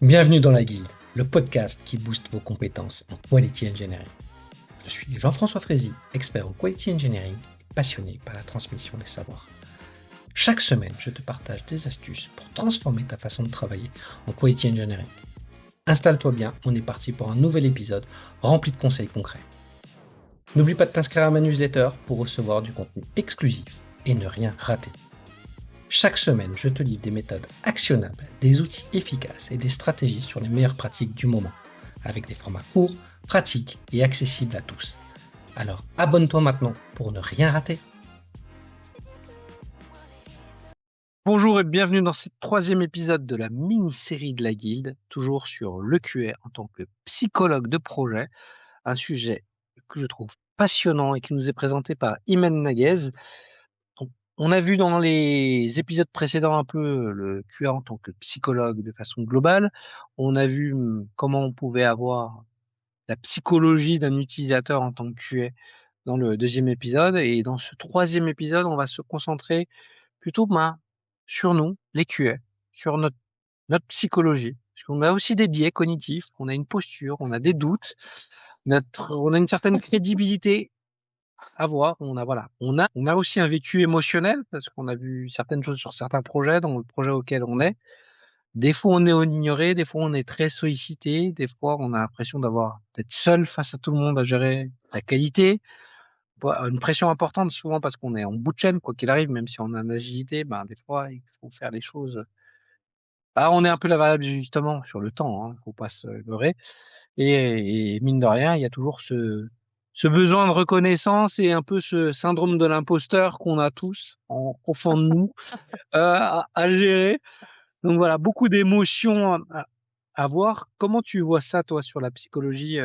Bienvenue dans la Guilde, le podcast qui booste vos compétences en Quality Engineering. Je suis Jean-François Frézy, expert en Quality Engineering et passionné par la transmission des savoirs. Chaque semaine, je te partage des astuces pour transformer ta façon de travailler en Quality Engineering. Installe-toi bien, on est parti pour un nouvel épisode rempli de conseils concrets. N'oublie pas de t'inscrire à ma newsletter pour recevoir du contenu exclusif et ne rien rater. Chaque semaine, je te livre des méthodes actionnables, des outils efficaces et des stratégies sur les meilleures pratiques du moment, avec des formats courts, pratiques et accessibles à tous. Alors abonne-toi maintenant pour ne rien rater. Bonjour et bienvenue dans ce troisième épisode de la mini-série de la Guilde, toujours sur le QA en tant que psychologue de projet, un sujet que je trouve passionnant et qui nous est présenté par Imen Naguez. On a vu dans les épisodes précédents un peu le QA en tant que psychologue de façon globale. On a vu comment on pouvait avoir la psychologie d'un utilisateur en tant que QA dans le deuxième épisode. Et dans ce troisième épisode, on va se concentrer plutôt sur nous, les QA, sur notre psychologie. Parce qu'on a aussi des biais cognitifs, on a une posture, on a des doutes, on a une certaine crédibilité à voir. On a aussi un vécu émotionnel parce qu'on a vu certaines choses sur certains projets, dans le projet auquel on est. Des fois, on est ignoré, des fois, on est très sollicité, des fois, on a l'impression d'être seul face à tout le monde à gérer la qualité. Une pression importante, souvent parce qu'on est en bout de chaîne, quoi qu'il arrive, même si on a une agilité, des fois, il faut faire les choses. On est un peu la variable justement sur le temps, faut pas se leurrer. Et mine de rien, il y a toujours ce besoin de reconnaissance et un peu ce syndrome de l'imposteur qu'on a tous au fond de nous à gérer. Donc voilà, beaucoup d'émotions à voir. Comment tu vois ça, toi, sur la psychologie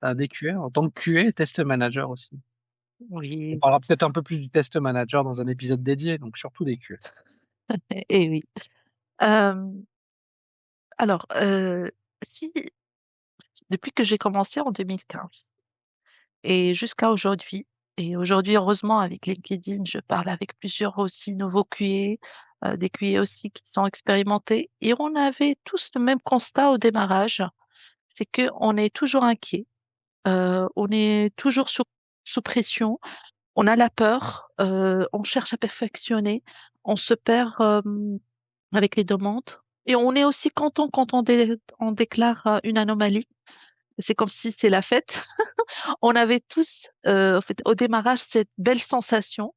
des QA, en tant que QA, test manager aussi? On Oui, parlera peut-être un peu plus du test manager dans un épisode dédié, donc surtout des QA. et oui. Euh, alors, si depuis que j'ai commencé en 2015 et jusqu'à aujourd'hui, et aujourd'hui, heureusement, avec LinkedIn, je parle avec plusieurs aussi nouveaux QA, des QA aussi qui sont expérimentés, et on avait tous le même constat au démarrage, c'est que on est toujours inquiet, on est toujours sous pression, on a la peur, on cherche à perfectionner, on se perd avec les demandes. Et on est aussi content quand on déclare une anomalie. C'est comme si c'est la fête. On avait tous, en fait, au démarrage, cette belle sensation,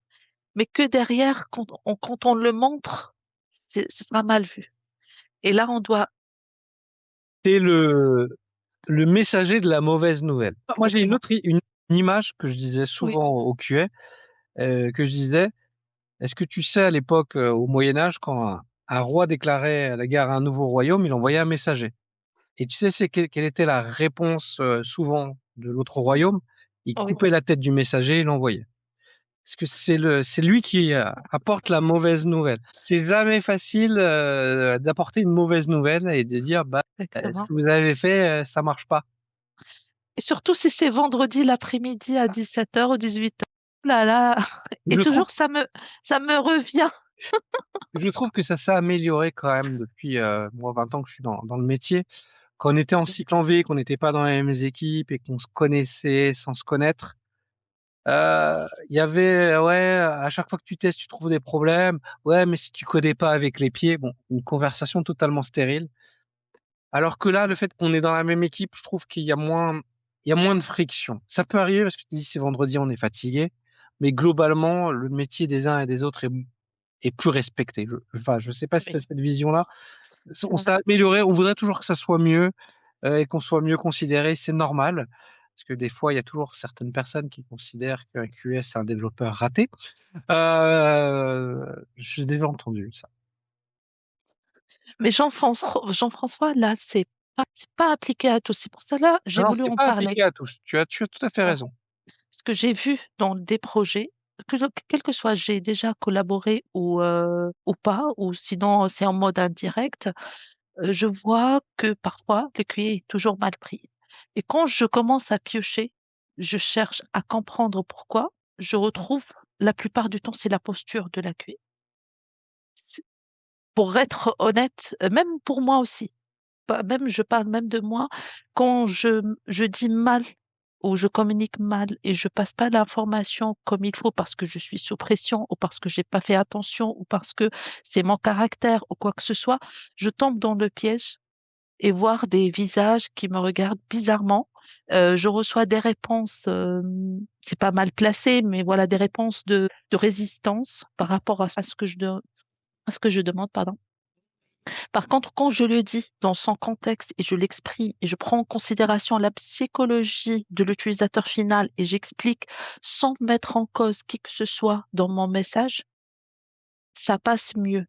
mais que derrière, quand on le montre, ce sera mal vu. Et là, on doit C'est le messager de la mauvaise nouvelle. Moi, j'ai exactement. une image que je disais Oui, souvent au QA, que je disais, est-ce que tu sais, à l'époque, au Moyen-Âge, quand un roi déclarait la guerre à un nouveau royaume, il envoyait un messager. Et tu sais, quelle était la réponse souvent de l'autre royaume? Il oui. coupait la tête du messager et l'envoyait. Parce que c'est lui qui apporte la mauvaise nouvelle. C'est jamais facile d'apporter une mauvaise nouvelle et de dire, ce Exactement. que vous avez fait, ça marche pas. Et surtout si c'est vendredi l'après-midi à 17h ou 18h. Là, là. Et Je trouve toujours, ça me revient. Je trouve que ça s'est amélioré quand même depuis moi 20 ans que je suis dans le métier. Quand on était en cycle en V, qu'on n'était pas dans les mêmes équipes et qu'on se connaissait sans se connaître, il y avait ouais, à chaque fois que tu testes, tu trouves des problèmes. Ouais, mais si tu codais pas avec les pieds, bon, une conversation totalement stérile. Alors que là, le fait qu'on est dans la même équipe, je trouve il y a moins de friction. Ça peut arriver parce que tu dis c'est vendredi, on est fatigué, mais globalement, le métier des uns et des autres est plus respecté. Je sais pas si tu as Oui, cette vision-là. c'est On vrai. s'est amélioré, on voudrait toujours que ça soit mieux et qu'on soit mieux considéré, c'est normal. Parce que des fois, il y a toujours certaines personnes qui considèrent qu'un QS c'est un développeur raté. J'ai déjà entendu ça. Mais Jean-François, là, c'est pas appliqué à tous. C'est pour ça là, j'ai Non, voulu c'est en pas parler. appliqué à tous. Tu as tout à fait Voilà. raison. Parce que j'ai vu dans des projets, quel que soit, j'ai déjà collaboré ou pas, ou sinon c'est en mode indirect, je vois que parfois le QA est toujours mal pris. Et quand je commence à piocher, je cherche à comprendre pourquoi, je retrouve la plupart du temps, c'est la posture de la QA. C'est- Pour être honnête, même pour moi aussi. même, je parle même de moi, quand je dis mal ou je communique mal et je passe pas l'information comme il faut parce que je suis sous pression ou parce que j'ai pas fait attention ou parce que c'est mon caractère ou quoi que ce soit, je tombe dans le piège et voir des visages qui me regardent bizarrement. Je reçois des réponses, c'est pas mal placé, mais voilà, des réponses de résistance par rapport à ce que à ce que je demande, pardon. Par contre, quand je le dis dans son contexte et je l'exprime et je prends en considération la psychologie de l'utilisateur final et j'explique sans mettre en cause qui que ce soit dans mon message, ça passe mieux.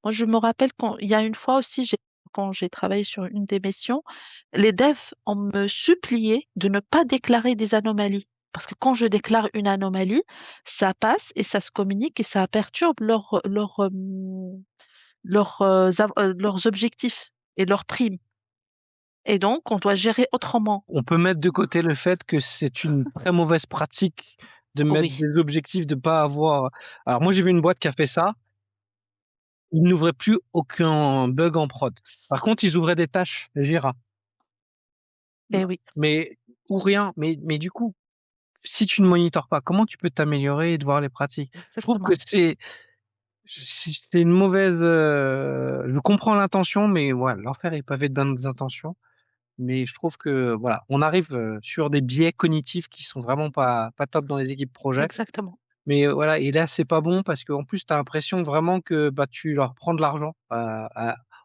Moi, je me rappelle quand il y a une fois aussi, quand j'ai travaillé sur une des missions, les devs ont me supplié de ne pas déclarer des anomalies. Parce que quand je déclare une anomalie, ça passe et ça se communique et ça perturbe leurs objectifs et leurs primes. Et donc, on doit gérer autrement. On peut mettre de côté le fait que c'est une très mauvaise pratique de mettre Oui, des objectifs, de pas avoir. Alors moi j'ai vu une boîte qui a fait ça. Ils n'ouvraient plus aucun bug en prod. Par contre, ils ouvraient des tâches Jira. et oui, Mais ou rien. Mais du coup, si tu ne monitores pas, comment tu peux t'améliorer et de voir les pratiques? Je trouve que exactement. c'est une mauvaise. Je comprends l'intention, mais voilà, l'enfer est pavé de bonnes intentions. Mais je trouve que voilà, on arrive sur des biais cognitifs qui sont vraiment pas top dans les équipes projet. Exactement. Mais voilà, et là c'est pas bon parce qu'en plus tu as l'impression vraiment que bah tu leur prends de l'argent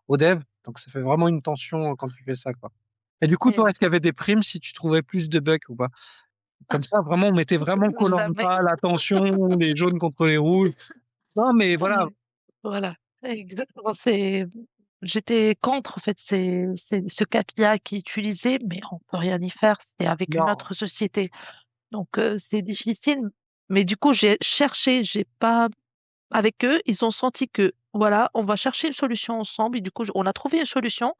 aux devs. Donc ça fait vraiment une tension quand tu fais ça quoi. Et du coup Et toi, oui. est-ce qu'il y avait des primes si tu trouvais plus de bugs ou pas? Comme ça vraiment on mettait vraiment koh Jamais. la tension, les jaunes contre les rouges. Non mais voilà, Voilà. Exactement. J'étais contre, en fait, c'est ce KPI qui est utilisé, mais on peut rien y faire. C'était avec une non. autre société. Donc, c'est difficile. Mais du coup, j'ai cherché, j'ai pas, avec eux, ils ont senti que, voilà, on va chercher une solution ensemble. Et du coup, on a trouvé une solution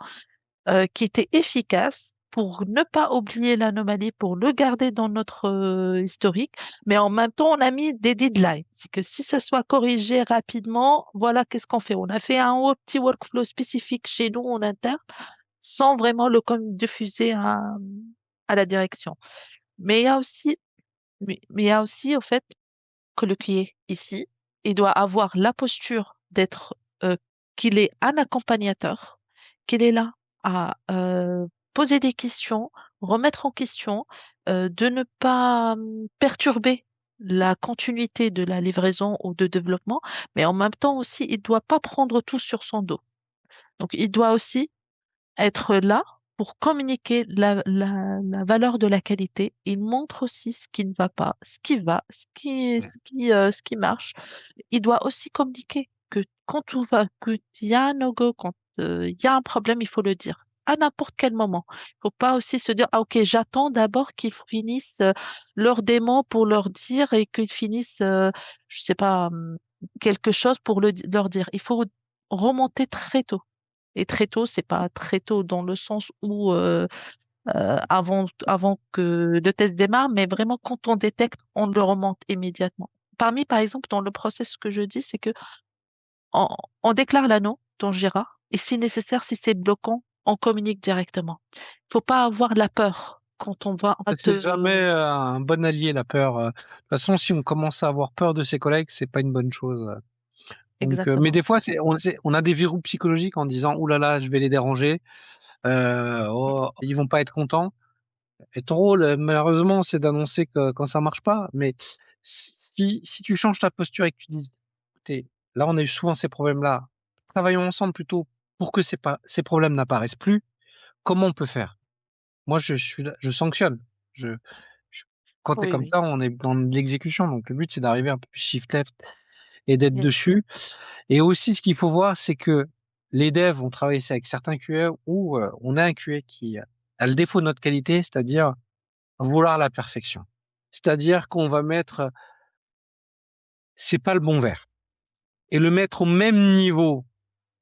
qui était efficace pour ne pas oublier l'anomalie, pour le garder dans notre historique, mais en même temps, on a mis des deadlines. C'est que si ça soit corrigé rapidement, voilà qu'est-ce qu'on fait. On a fait un petit workflow spécifique chez nous en interne, sans vraiment le diffuser à la direction. Mais il y a aussi, mais il y a aussi au fait que le QA ici, il doit avoir la posture d'être, qu'il est un accompagnateur, qu'il est là à poser des questions, remettre en question, de ne pas perturber la continuité de la livraison ou de développement, mais en même temps aussi, il ne doit pas prendre tout sur son dos. Donc, il doit aussi être là pour communiquer la valeur de la qualité. Il montre aussi ce qui ne va pas, ce qui va, ce qui marche. Il doit aussi communiquer que quand tout va, qu'il y a un no-go, quand il y a un problème, il faut le dire à n'importe quel moment. Il faut pas aussi se dire, ah ok, j'attends d'abord qu'ils finissent leur démo pour leur dire et qu'ils finissent, je sais pas, quelque chose pour leur dire. Il faut remonter très tôt. Et très tôt, c'est pas très tôt dans le sens où avant que le test démarre, mais vraiment quand on détecte, on le remonte immédiatement. Par exemple, dans le process, ce que je dis, c'est que on, on déclare l'anneau dans Jira et si nécessaire, si c'est bloquant, on communique directement. Il faut pas avoir la peur quand on va C'est te... jamais un bon allié la peur. De toute façon, si on commence à avoir peur de ses collègues, c'est pas une bonne chose. Donc, mais Exactement. des fois, on a des verrous psychologiques en disant, ouh là là, je vais les déranger, oh, ils vont pas être contents. Et ton rôle, malheureusement, c'est d'annoncer que quand ça marche pas. Mais si tu changes ta posture et que tu dis, écoutez, là, on a eu souvent ces problèmes-là, travaillons ensemble plutôt pour que ces problèmes n'apparaissent plus. Comment on peut faire? Moi, je suis là, je sanctionne. Je, je- Quand t'es Oui, comme oui. ça, on est dans de l'exécution. Donc, le but, c'est d'arriver un peu plus shift left et d'être Yes. dessus. Et aussi, ce qu'il faut voir, c'est que les devs vont travailler ça avec certains QA où on a un QA qui a le défaut de notre qualité, c'est-à-dire vouloir la perfection. C'est-à-dire qu'on va mettre, c'est pas le bon verre. Et le mettre au même niveau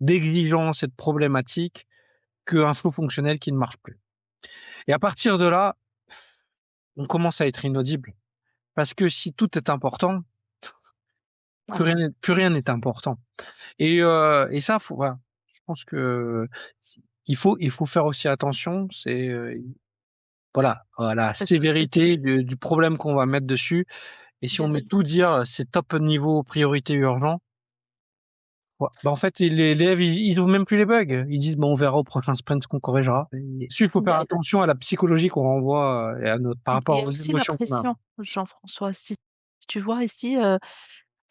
d'exigence et de problématique qu'un flow fonctionnel qui ne marche plus. Et à partir de là, on commence à être inaudible. Parce que si tout est important, Voilà. plus rien n'est important. Et ça, voilà. Je pense que il faut faire aussi attention, voilà, à la Parce que sévérité du problème qu'on va mettre dessus. Et si on bien met sûr. tout dire, c'est top niveau priorité urgent, ouais, bah en fait, les élèves, ils ouvrent même plus les bugs. Ils disent, bon, on verra au prochain sprint ce qu'on corrigera. Et dessus, il faut faire Mais attention à la psychologie qu'on renvoie et par il rapport y a aux aussi la émotions qu'on a. pression, Jean-François. Si tu vois ici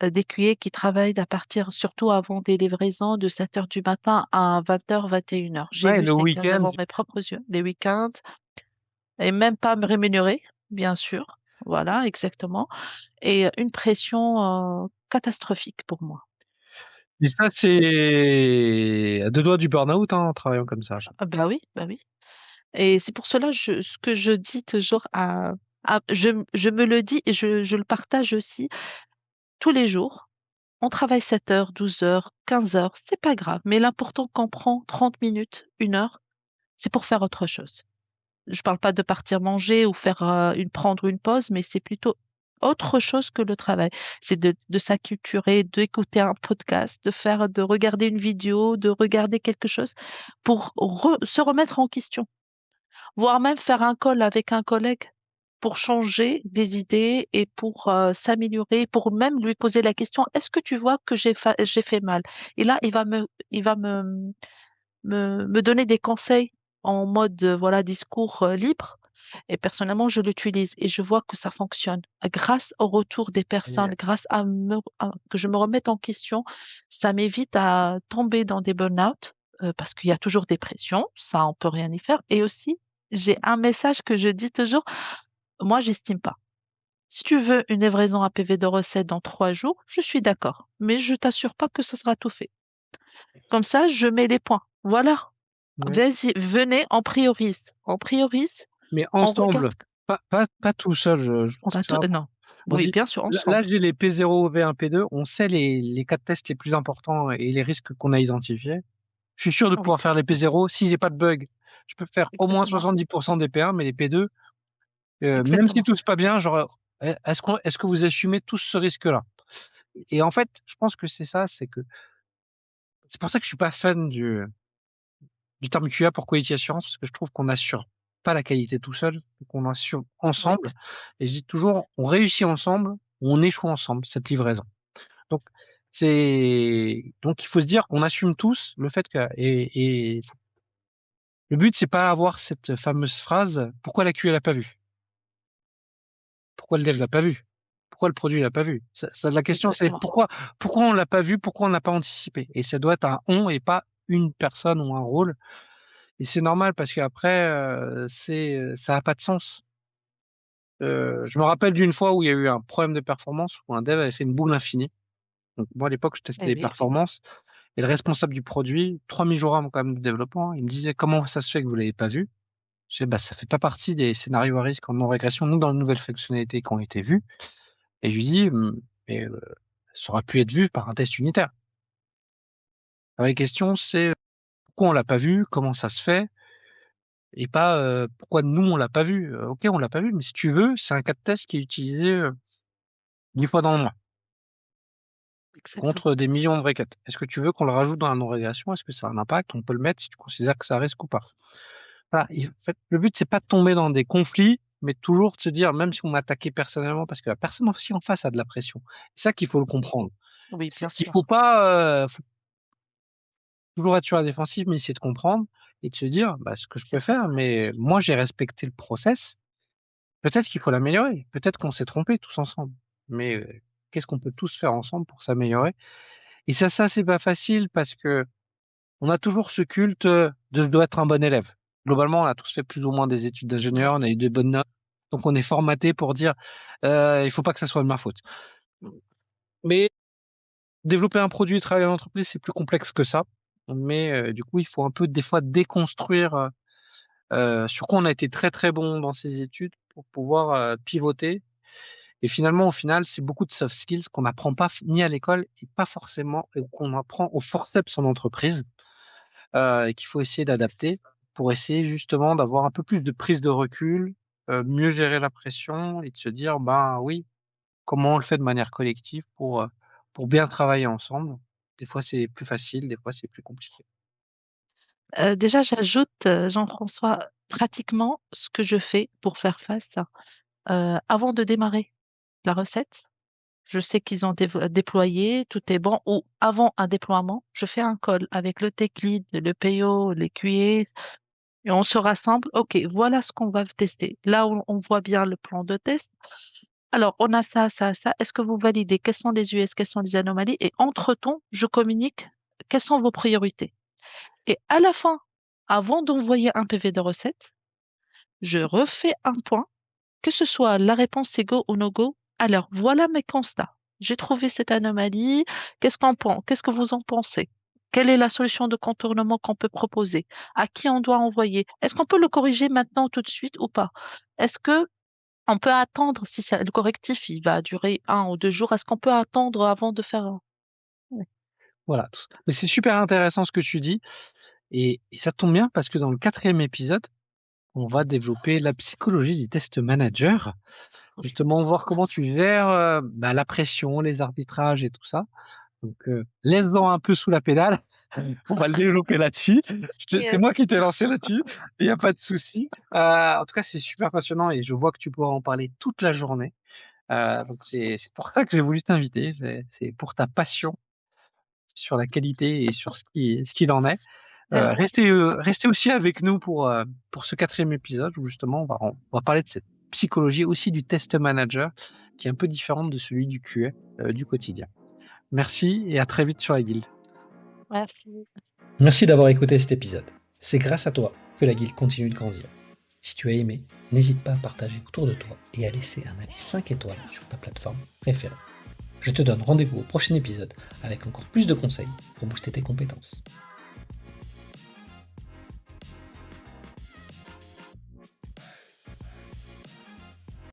des QA qui travaillent à partir, surtout avant des livraisons, de 7 heures du matin à 20 heures, 21 heures. J'ai Ouais, vu le ces cas week-end, devant mes propres yeux. Les week-ends, et même pas me rémunérer, bien sûr. Voilà, exactement. Et une pression catastrophique pour moi. et ça, c'est à deux doigts du burn-out, hein, en travaillant comme ça. Ah bah oui, bah oui. Et c'est pour cela ce que je dis toujours je me le dis et je le partage aussi tous les jours. On travaille 7 heures, 12 heures, 15 heures, c'est pas grave. Mais l'important qu'on prend 30 minutes, 1 heure, c'est pour faire autre chose. Je parle pas de partir manger ou faire prendre une pause, mais c'est plutôt autre chose que le travail. C'est de s'acculturer, d'écouter un podcast, de regarder une vidéo, de regarder quelque chose pour se remettre en question, voire même faire un call avec un collègue pour changer des idées et pour s'améliorer, pour même lui poser la question, est-ce que tu vois que j'ai fait mal? Et là, il va me donner des conseils en mode voilà discours libre. Et personnellement, je l'utilise et je vois que ça fonctionne. Grâce au retour des Et, personnes, que je me remette en question, ça m'évite à tomber dans des burn-out parce qu'il y a toujours des pressions, ça on peut rien y faire. Et aussi, j'ai un message que je dis toujours, moi j'estime pas. Si tu veux une livraison APV de recettes dans 3 jours, je suis d'accord, mais je t'assure pas que ce sera tout fait. Comme ça, je mets les points. Voilà. ouais. Vas-y, venez, on priorise. On priorise, Mais on regarde. ensemble, pas tout seul. Je pense que Pas c'est tout, important. non. On Oui, dit, bien sûr, là, ensemble. j'ai les P0, V1, P2. On sait les cas de test les plus importants et les risques qu'on a identifiés. Je suis sûr de Oui, pouvoir faire les P0. S'il n'y a pas de bug, je peux faire au moins exactement. 70% des P1, mais les P2, même si Exactement. tout se passe bien, genre, est-ce que vous assumez tous ce risque-là? Et en fait, je pense que c'est pour ça que je suis pas fan du terme QA pour quality assurance, parce que je trouve qu'on assure pas la qualité tout seul, qu'on assure Oui, ensemble. Et je dis toujours, on réussit ensemble, on échoue ensemble, cette livraison. Donc, donc il faut se dire qu'on assume tous le fait que, et le but, c'est pas avoir cette fameuse phrase, pourquoi la QA l'a pas vu? Pourquoi le dev l'a pas vu? Pourquoi le produit l'a pas vu? La question, c'est exactement. pourquoi on l'a pas vu? Pourquoi on n'a pas anticipé? Et ça doit être un on et pas une personne ou un rôle. Et c'est normal parce qu'après, ça a pas de sens. Je me rappelle d'une fois où il y a eu un problème de performance où un dev avait fait une boule infinie. Donc moi, à l'époque, je testais Eh les oui, performances et le responsable du produit, 3000 jours avant quand même de développement, il me disait: «Comment ça se fait que vous l'avez pas vu?» Je fais: «Bah, ça fait pas partie des scénarios à risque en non régression, ni dans les nouvelles fonctionnalités qui ont été vues». Et je lui dis: Mais ça aurait pu être vu par un test unitaire». La vraie question, c'est pourquoi on l'a pas vu? Comment ça se fait? Et pas, pourquoi nous on l'a pas vu? OK, on l'a pas vu, mais si tu veux, c'est un cas de test qui est utilisé, 10 fois dans le mois, exactement. contre des millions de requêtes. Est-ce que tu veux qu'on le rajoute dans la non-régression? Est-ce que ça a un impact? On peut le mettre si tu considères que ça risque ou pas. Voilà, en fait, le but, c'est pas de tomber dans des conflits, mais toujours de se dire, même si on m'a attaqué personnellement, parce que la personne aussi en face a de la pression. C'est ça qu'il faut le comprendre. Oui, C'est bien qu'il sûr. faut pas, faut toujours être sur la défensive, mais essayer de comprendre et de se dire, bah, ce que je peux Exactement. faire, mais moi, j'ai respecté le process. Peut-être qu'il faut l'améliorer. Peut-être qu'on s'est trompé tous ensemble. Mais qu'est-ce qu'on peut tous faire ensemble pour s'améliorer? Et ça, c'est pas facile parce que on a toujours ce culte de je dois être un bon élève. Globalement, on a tous fait plus ou moins des études Oui, d'ingénieur, on a eu de bonnes notes, donc on est formaté pour dire il faut pas que ça soit de ma faute. Mais développer un produit et travailler en entreprise, c'est plus complexe que ça. Mais du coup, il faut un peu des fois déconstruire sur quoi on a été très très bon dans ces études pour pouvoir pivoter. Et finalement, au final, c'est beaucoup de soft skills qu'on n'apprend pas ni à l'école et pas forcément et qu'on apprend au forceps en entreprise et qu'il faut essayer d'adapter pour essayer justement d'avoir un peu plus de prise de recul, mieux gérer la pression et de se dire: «Ben, oui, comment on le fait de manière collective pour bien travailler ensemble?» Des fois, c'est plus facile, des fois, c'est plus compliqué. Déjà, j'ajoute, Jean-François, pratiquement ce que je fais pour faire face, avant de démarrer la recette. Je sais qu'ils ont déployé, tout est bon. Ou avant un déploiement, je fais un call avec le tech lead, le PO, les QA, et on se rassemble. OK, voilà ce qu'on va tester. Là, on voit bien le plan de test. Alors, on a ça, ça, ça. Est-ce que vous validez? Quels sont les US? Quelles sont les anomalies? Et entre-temps, je communique quelles sont vos priorités. Et à la fin, avant d'envoyer un PV de recette, je refais un point, que ce soit la réponse c'est go ou no go. Alors, voilà mes constats. J'ai trouvé cette anomalie. Qu'est-ce qu'on pense? Qu'est-ce que vous en pensez? Quelle est la solution de contournement qu'on peut proposer? À qui on doit envoyer? Est-ce qu'on peut le corriger maintenant tout de suite ou pas? Est-ce que on peut attendre si le correctif il va durer 1 ou 2 jours? Est-ce qu'on peut attendre avant de faire? Ouais. Voilà, mais c'est super intéressant ce que tu dis et ça tombe bien parce que dans le 4e épisode, on va développer la psychologie du test manager. Justement, voir comment tu gères, la pression, les arbitrages et tout ça. Donc, laisse-en un peu sous la pédale. On va le développer là-dessus. C'est Yes. moi qui t'ai lancé là-dessus. Il y a pas de souci. En tout cas, c'est super passionnant et je vois que tu pourras en parler toute la journée. Donc c'est pour ça que j'ai voulu t'inviter. C'est pour ta passion sur la qualité et sur ce qu'il en est. Restez aussi avec nous pour ce 4e épisode où justement on va parler de cette psychologie aussi du test manager qui est un peu différente de celui du QA du quotidien. Merci et à très vite sur la Guilde. Merci. Merci d'avoir écouté cet épisode. C'est grâce à toi que la Guilde continue de grandir. Si tu as aimé, n'hésite pas à partager autour de toi et à laisser un avis 5 étoiles sur ta plateforme préférée. Je te donne rendez-vous au prochain épisode avec encore plus de conseils pour booster tes compétences.